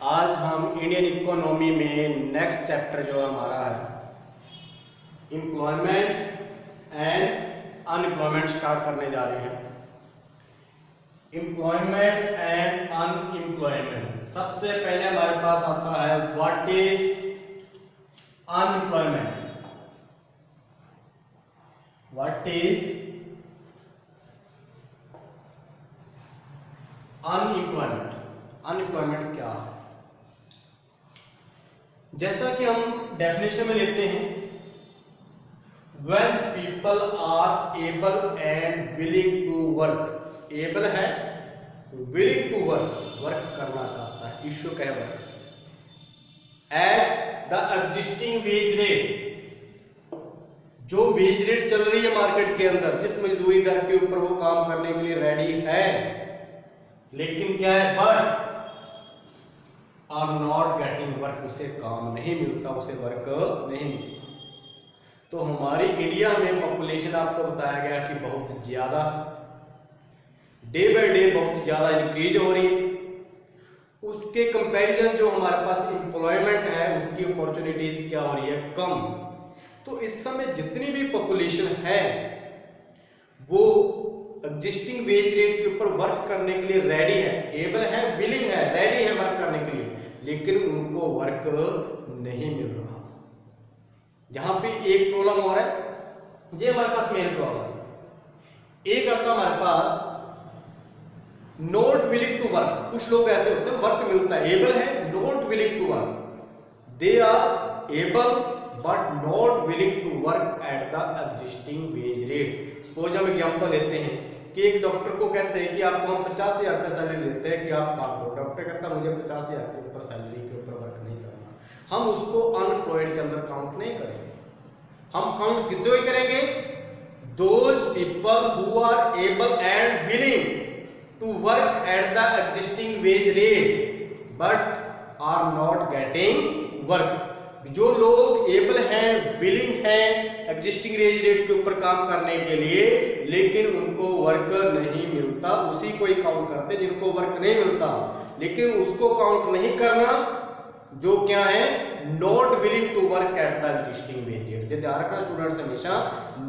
आज हम Indian economy में नेक्स्ट चैप्टर जो हमारा है एम्प्लॉयमेंट एंड अनएम्प्लॉयमेंट स्टार्ट करने जा रहे हैं। एम्प्लॉयमेंट एंड अनएम्प्लॉयमेंट, सबसे पहले हमारे पास आता है what is unemployment. What is unemployment? Unemployment क्या है? जैसा कि हम डेफिनेशन में लेते हैं, when people are able and willing to work, able है, willing to work, वर्क करना चाहता है, इश्यू क्या है work, at the existing wage rate, जो वेज रेट चल रही है मार्केट के अंदर, जिस मजदूरी दर के ऊपर वो काम करने के लिए रेडी है, लेकिन क्या है but are not getting work, उसे काम नहीं मिलता, उसे वर्क नहीं मिलता। तो हमारी इंडिया में पॉपुलेशन आपको बताया गया कि बहुत ज्यादा, डे बाय डे बहुत ज्यादा इंक्रीज हो रही है। उसके कंपैरिजन जो हमारे पास एम्प्लॉयमेंट है उसकी अपॉर्चुनिटीज क्या हो रही है, कम। तो इस समय जितनी भी पॉपुलेशन है वो एग्जिस्टिंग वेज रेट के ऊपर वर्क करने के लिए रेडी है, एबल है, विलिंग है, रेडी है वर्क करने के लिए, लेकिन उनको वर्क नहीं मिल रहा। जहां पे एक प्रॉब्लम हो रहा है, ये हमारे पास मेन प्रॉब्लम। एक आता हमारे पास नॉट विलिंग टू वर्क। कुछ लोग ऐसे होते हैं वर्क मिलता है, एबल है, not willing to work, they are able but not willing to work at the existing wage rate. Suppose हम एग्जांपल लेते हैं कि एक डॉक्टर को कहते हैं कि आपको हम 50,000 रुपये सैलरी देते हैं कि आप काम करो। डॉक्टर कहता है मुझे 50,000 के ऊपर सैलरी के ऊपर वर्क नहीं करना। हम उसको अनएम्प्लॉयड के अंदर काउंट नहीं करेंगे, हम काउंट किससे करेंगे? Those people who are able and willing to work at the existing wage rate but are not getting work. जो लोग एबल हैं, विलिंग हैं एग्जिस्टिंग वेज रेट के ऊपर काम करने के लिए, लेकिन उनको वर्क नहीं मिलता, उसी को ही काउंट करते जिनको वर्क नहीं मिलता। लेकिन उसको काउंट नहीं करना जो क्या है, not willing to work at the existing wage rate. ध्यान रखना स्टूडेंट्स हमेशा,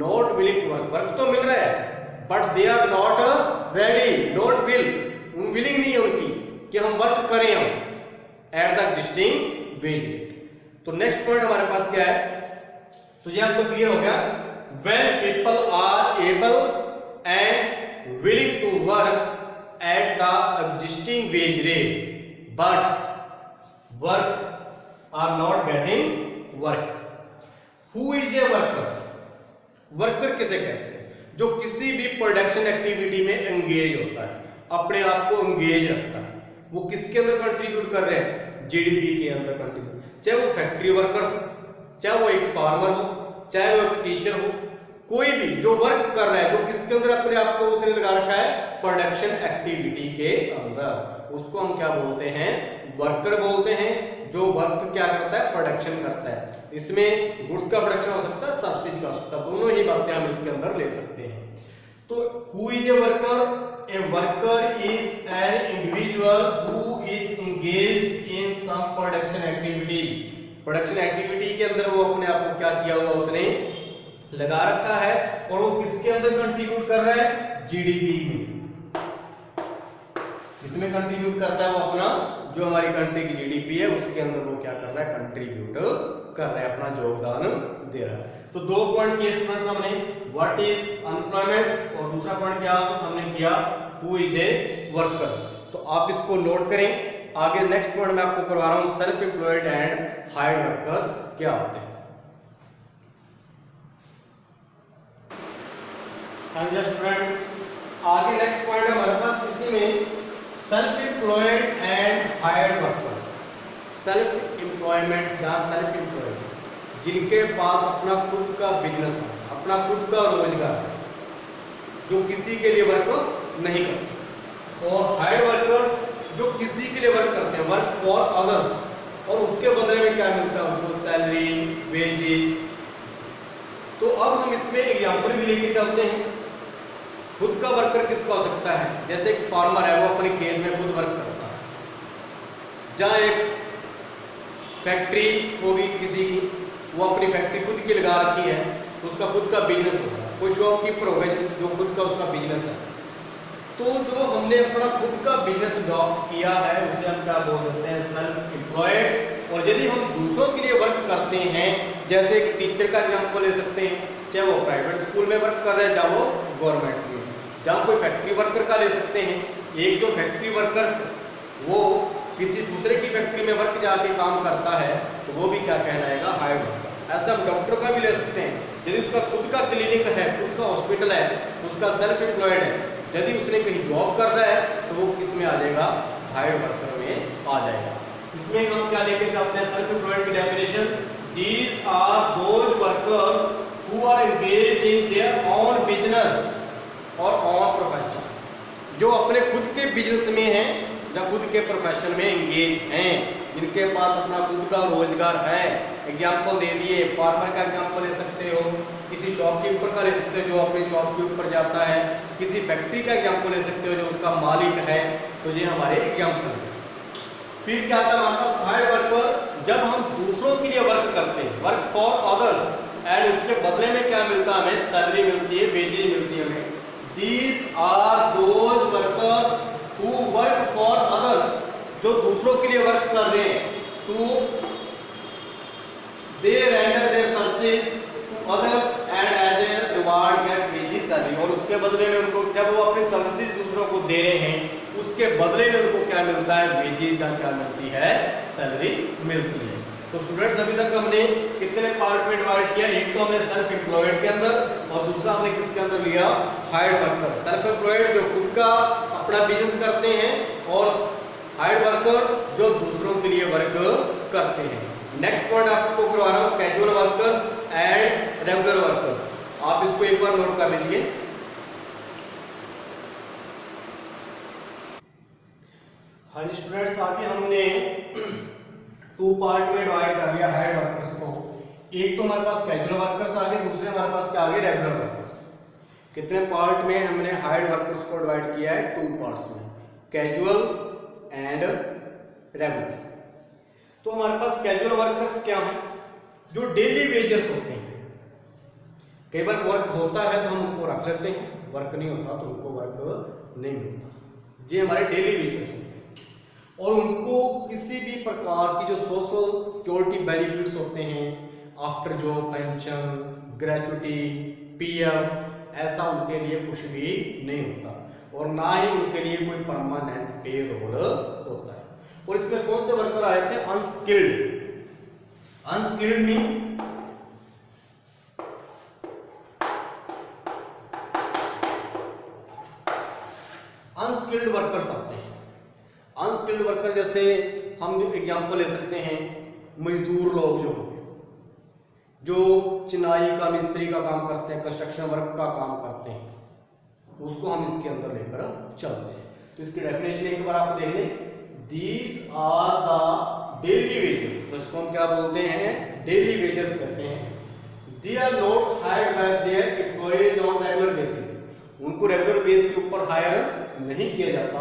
not willing to work, work तो मिल रहा है but they are not ready, not willing नहीं है उनकी कि हम वर्क करें हम at the existing wage rate. तो नेक्स्ट पॉइंट हमारे पास क्या है, तो ये आपको क्लियर हो गया। When people are able and willing to work at the existing wage rate but work are not getting work. Who is a worker? Worker किसे कहते हैं? जो किसी भी प्रोडक्शन एक्टिविटी में एंगेज होता है, अपने आप को एंगेज रखता है। वो किसके अंदर कंट्रीब्यूट कर रहे हैं? जीडीपी के अंदर कंट्रीब्यूट। चाहे वो फैक्ट्री वर्कर हो, चाहे वो एक फार्मर हो, चाहे वो एक टीचर हो, कोई भी जो वर्क कर रहा है, जो किसके अंदर अपने आप को उसने लगा रखा है, प्रोडक्शन एक्टिविटी के अंदर, उसको हम क्या बोलते हैं? वर्कर बोलते हैं। जो वर्क क्या करता है? प्रोडक्शन करता है। इसमें गुड्स का प्रोडक्शन हो सकता है, सब्सिडी का हो सकता है, दोनों ही बातें हम इसके अंदर ले सकते हैं। तो who is a worker? A worker is an individual who is engaged in some production activity. Production activity के अंदर वो अपने आप को क्या किया हुआ उसने लगा रखा है, और वो किसके अंदर कंट्रीब्यूट कर रहा है? जीडीपी में। इसमें कंट्रीब्यूट करता है वो अपना, जो हमारी कंट्री की जीडीपी है उसके अंदर वो क्या कर रहा है? कंट्रीब्यूट कर रहा है, अपना योगदान दे रहा है। तो दो पॉइंट किए स्टूडेंट्स हमने, व्हाट इज अनएम्प्लॉयमेंट, और दूसरा पॉइंट क्या हमने किया, हु इज ए वर्कर। तो आप इसको नोट करें। आगे नेक्स्ट पॉइंट मैं आपको करवा रहा हूं, self employed and hired workers क्या होते हैं। स्टूडेंट्स आगे नेक्स्ट पॉइंट है हमारे पास इसी में, self employed and hired workers. Self employment, जहां सेल्फ एम्प्लॉयड, जिनके पास अपना खुद का बिजनेस है, अपना खुद का रोजगार है, जो किसी के लिए वर्क नहीं करते। और हायर्ड वर्कर्स जो किसी के लिए वर्क करते हैं, वर्क फॉर अदर्स, और उसके बदले में क्या मिलता है उनको? Salary, wages. तो अब हम इसमें एग्जांपल भी लेके चलते हैं। खुद का वर्कर किसका हो सकता है? जैसे एक फार्मर है, वो अपने खेत में खुद वर्क करता है, जहाँ एक फैक्ट्री होगी किसी की, वो अपनी फैक्ट्री खुद की लगा रखी है, उसका खुद का बिजनेस होगा, कोई शॉपकीपर होगा जो खुद का उसका बिजनेस है। तो जो हमने अपना खुद का बिजनेस अडॉप्ट किया है उसे हम क्या बोल देते हैं, सेल्फ एम्प्लॉयड। और यदि हम दूसरों के लिए वर्क करते हैं, जैसे एक टीचर का एग्जाम्पल ले सकते हैं, चाहे वो प्राइवेट स्कूल में वर्क कर रहे हैं चाहे वो गवर्नमेंट में, जहाँ कोई फैक्ट्री वर्कर का ले सकते हैं। एक जो फैक्ट्री वर्कर्स वो किसी दूसरे की फैक्ट्री में वर्क जाके काम करता है तो वो भी क्या कहलाएगा, हायर्ड वर्कर। ऐसा हम डॉक्टर का भी ले सकते हैं, यदि उसका खुद का क्लिनिक है, खुद का हॉस्पिटल है, उसका सेल्फ एम्प्लॉयड है, यदि उसने कहीं जॉब कर रहा है तो वो किस में आ जाएगा, हायर्ड वर्कर में आ जाएगा। इसमें हम क्या लेके चलते हैं, सेल्फ एम्प्लॉयड की definition, these are those workers who are engaged in their own business or own profession, जो अपने खुद के बिजनेस में हैं या खुद के प्रोफेशन में एंगेज हैं, जिनके पास अपना खुद का रोजगार है। एग्जाम्पल दे दिए, फार्मर का एग्जाम्पल ले सकते हो, किसी शॉपकीपर का ले सकते हो जो अपनी शॉप के ऊपर जाता है, किसी फैक्ट्री का एग्जाम्पल ले सकते हो जो उसका मालिक है। तो ये हमारे एग्जाम्पल है। फिर क्या था हमारे पास, हायर्ड वर्कर, जब हम दूसरों के लिए वर्क करते हैं, वर्क फॉर अदर्स, एंड उसके बदले में क्या मिलता है, हमें सैलरी मिलती है, वेजेज मिलती है हमें। These are those workers who work for others, जो दूसरों के लिए वर्क कर रहे हैं, to they render their services to others and as a reward get wages salary, और उसके बदले में उनको, जब वो अपनी सर्विसेज दूसरों को दे रहे हैं, उसके बदले में उनको क्या मिलता है, वेजेस या क्या मिलती है, सैलरी मिलती है। तो स्टूडेंट्स अभी तक हमने कितने पार्ट में डिवाइड किया, एक तो हमने सेल्फ एम्प्लॉयड के अंदर और दूसरा हमने किसके अंदर लिया, हायर्ड वर्कर। सेल्फ एम्प्लॉयड जो खुद का अपना बिजनेस करते हैं और हायर्ड वर्कर जो दूसरों के लिए वर्क करते हैं। नेक्स्ट पॉइंट आपको करवा रहा हूं, casual workers and regular workers. आप इसको एक बार नोट कर लीजिए। हाँ जी स्टूडेंट्स, आगे हमने टू पार्ट में डिवाइड कर लिया हायर्ड वर्कर्स को। एक तो हमारे पास कैजुअल वर्कर्स आ गए, दूसरे हमारे पास क्या आ गए, रेगुलर वर्कर्स। कितने पार्ट में हमने हायर्ड वर्कर्स को डिवाइड किया है, टू पार्ट्स में, कैजुअल एंड रेगुलर। तो हमारे पास कैजुअल वर्कर्स क्या हैं, जो डेली वेजर्स होते हैं। कई बार वर्क होता है तो हम उनको रख लेते हैं, वर्क नहीं होता तो उनको वर्क नहीं मिलता। ये हमारे डेली वेजर्स होते हैं और उनको किसी भी प्रकार की जो सोशल सिक्योरिटी बेनिफिट्स होते हैं, after job pension, gratuity, PF, ऐसा उनके लिए कुछ भी नहीं होता और ना ही उनके लिए कोई परमानेंट पे रोल होता है। और इसमें कौन से वर्कर आए थे, unskilled. Unskilled mean unskilled workers आते हैं। अनस्किल्ड वर्कर जैसे हम एग्जांपल ले सकते हैं, मजदूर लोग जो होंगे, जो चिनाई का, मिस्त्री का काम करते हैं, कंस्ट्रक्शन वर्क का काम करते हैं, उसको हम इसके अंदर लेकर चलते हैं। तो इसकी डेफिनेशन एक बार आप देख लें, these are the daily wages. तो इसको हम क्या बोलते हैं, डेली वेजेस कहते हैं। They are not hired by their employers on regular basis. उनको रेगुलर बेस के ऊपर हायर नहीं किया जाता।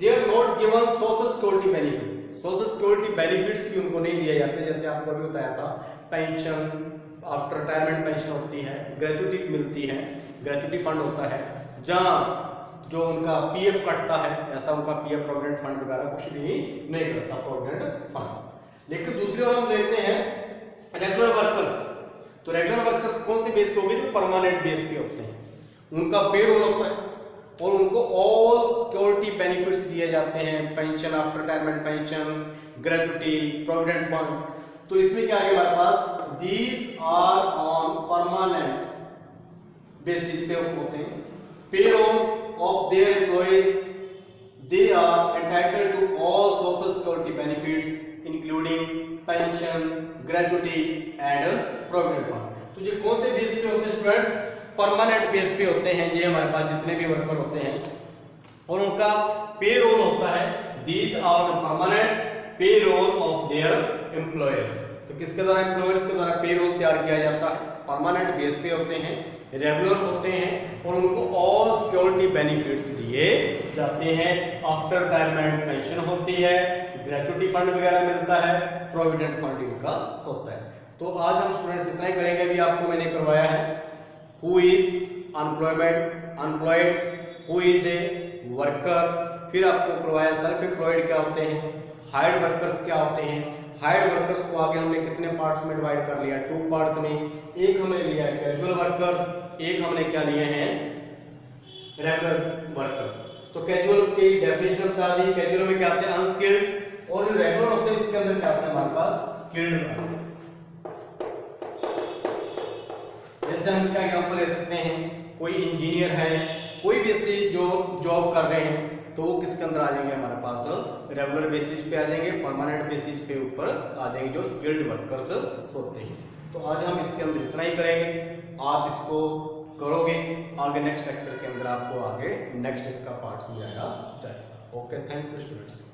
They are not given social security benefit. Social security benefits भी उनको नहीं दिए जाते, जैसे आपको अभी बताया था, पेंशन, आफ्टर रिटायरमेंट पेंशन होती है, ग्रेजुटी मिलती है, ग्रेजुटी फंड होता है, जहाँ जो उनका पीएफ कटता है, ऐसा उनका पीएफ प्रोविडेंट फंड वगैरह कुछ भी नहीं करता, प्रोविडेंट फंड। लेकिन दूसरी ओर हम देखते हैं रेगुलर वर्कर्स। तो रेगुलर वर्कर्स कौन से बेस पे होंगे, जो परमानेंट बेस पे होते हैं, उनका पे रोल होता है और उनको ऑल सिक्योरिटी बेनिफिट्स दिए जाते हैं, pension, after retirement pension, gratuity, provident fund. तो इसमें क्या है हमारे पास, these are on permanent basis पे होते हैं, payroll of their employees, they are entitled to all social security benefits including pension, gratuity and provident fund। तो ये कौन से बेस पे होते हैं स्टूडेंट्स, परमानेंट बेस पे होते हैं। ये हमारे पास जितने भी वर्कर होते हैं और उनका पे रोल होता है, these are the permanent payroll of their employers। तो किसके द्वारा, एम्प्लॉयर्स के द्वारा पे रोल तैयार किया जाता है, परमानेंट बेस पे होते हैं, रेगुलर होते हैं और उनको ऑल सिक्योरिटी बेनिफिट्स दिए जाते हैं। आफ्टर रिटायरमेंट पेंशन होती है, ग्रेचुइटी फंड वगैरह मिलता है, प्रोविडेंट फंड इनका होता है। तो आज हम स्टूडेंट्स इतना ही करेंगे। अभी आपको मैंने करवाया है who is unemployed, who is a worker, फिर आपको करवाया सेल्फ एम्प्लॉयड क्या होते हैं, हायर्ड वर्कर्स क्या होते हैं। हायर्ड वर्कर्स को आगे हमने कितने पार्ट्स में डिवाइड कर लिया, 2 पार्ट्स में। एक हमने लिया है कैजुअल वर्कर्स, एक हमने क्या लिए हैं रेगुलर वर्कर्स। तो कैजुअल की डेफिनेशन बता दी, कैजुअल में क्या आते हैं अनस्किल्ड, और जो रेगुलर होते हैं उसके अंदर क्या आता है हमारे पास स्किल्ड। जैसे हम इसका एग्जांपल ले सकते हैं, कोई इंजीनियर है, कोई भी ऐसी जो जॉब कर रहे हैं तो वो किसके अंदर आ जाएंगे हमारे पास रेगुलर बेसिस पे आ जाएंगे, परमानेंट बेसिस पे ऊपर आ जाएंगे जो स्किल्ड वर्कर्स होते हैं। तो आज हम इसके अंदर इतना ही करेंगे, आप इसको करोगे, आगे नेक्स्ट लेक्चर के अंदर आपको आगे नेक्स्ट इसका पार्ट समझाया जाएगा। Okay, thank you students.